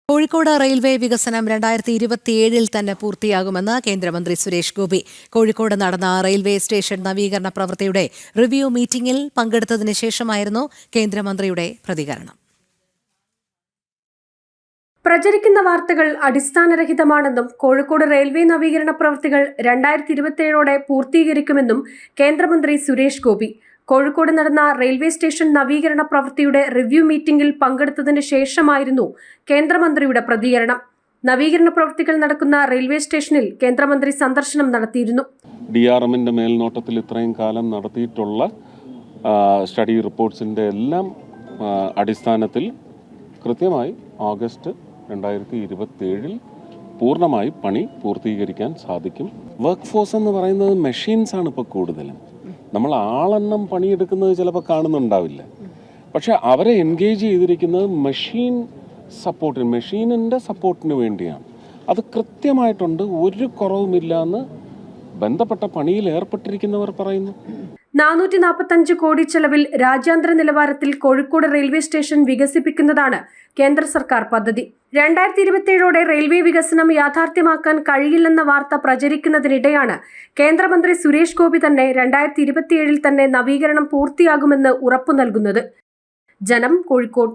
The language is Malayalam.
കോഴിക്കോട് റെയിൽവേ വികസനം 2027 തന്നെ പൂർത്തിയാകുമെന്ന് കേന്ദ്രമന്ത്രി സുരേഷ് ഗോപി. കോഴിക്കോട് നടന്ന റെയിൽവേ സ്റ്റേഷൻ നവീകരണ പ്രവൃത്തിയുടെ റിവ്യൂ മീറ്റിംഗിൽ പങ്കെടുത്തതിന് ശേഷമായിരുന്നു കേന്ദ്രമന്ത്രിയുടെ പ്രതികരണം. പ്രചരിക്കുന്ന വാർത്തകൾ അടിസ്ഥാനരഹിതമാണെന്നും കോഴിക്കോട് റെയിൽവേ നവീകരണ പ്രവൃത്തികൾ 2027 പൂർത്തീകരിക്കുമെന്നും കേന്ദ്രമന്ത്രി സുരേഷ് ഗോപി കോഴിക്കോട് നടന്ന റെയിൽവേ സ്റ്റേഷൻ നവീകരണ പ്രവൃത്തിയുടെ റിവ്യൂ മീറ്റിംഗിൽ പങ്കെടുത്തതിന് ശേഷമായിരുന്നു കേന്ദ്രമന്ത്രിയുടെ പ്രതികരണം. നവീകരണ പ്രവൃത്തികൾ നടക്കുന്ന റെയിൽവേ സ്റ്റേഷനിൽ കേന്ദ്രമന്ത്രി സന്ദർശനം നടത്തിയിരുന്നു. DRMന്റെ മേൽനോട്ടത്തിൽ ഇത്രയും കാലം നടത്തിയിട്ടുള്ള സ്റ്റഡി റിപ്പോർട്ട്സിന്റെ എല്ലാം അടിസ്ഥാനത്തിൽ കൃത്യമായി ഓഗസ്റ്റ് 2027 പൂർണ്ണമായി പണി പൂർത്തീകരിക്കാൻ സാധിക്കും. വർക്ക് ഫോഴ്സ് എന്ന് പറയുന്നത് മെഷീൻസ് ആണ് ഇപ്പോൾ കൂടുതലും. നമ്മൾ ആളെണ്ണം പണിയെടുക്കുന്നത് ചിലപ്പോൾ കാണുന്നുണ്ടാവില്ല. പക്ഷെ അവരെ എൻഗേജ് ചെയ്തിരിക്കുന്നത് മെഷീനിൻ്റെ സപ്പോർട്ടിന് വേണ്ടിയാണ്. അത് കൃത്യമായിട്ടുണ്ട്, ഒരു കുറവുമില്ല എന്ന് ബന്ധപ്പെട്ട പണിയിൽ ഏർപ്പെട്ടിരിക്കുന്നവർ പറയുന്നു. 445 കോടി ചെലവിൽ രാജ്യാന്തര നിലവാരത്തിൽ കോഴിക്കോട് റെയിൽവേ സ്റ്റേഷൻ വികസിപ്പിക്കുന്നതാണ് കേന്ദ്ര സർക്കാർ പദ്ധതി. 2027 റെയിൽവേ വികസനം യാഥാർത്ഥ്യമാക്കാൻ കഴിയില്ലെന്ന വാർത്ത പ്രചരിക്കുന്നതിനിടെയാണ് കേന്ദ്രമന്ത്രി സുരേഷ് ഗോപി തന്നെ 2027 തന്നെ നവീകരണം പൂർത്തിയാകുമെന്ന് ഉറപ്പു നൽകുന്നത്. ജനം, കോഴിക്കോട്.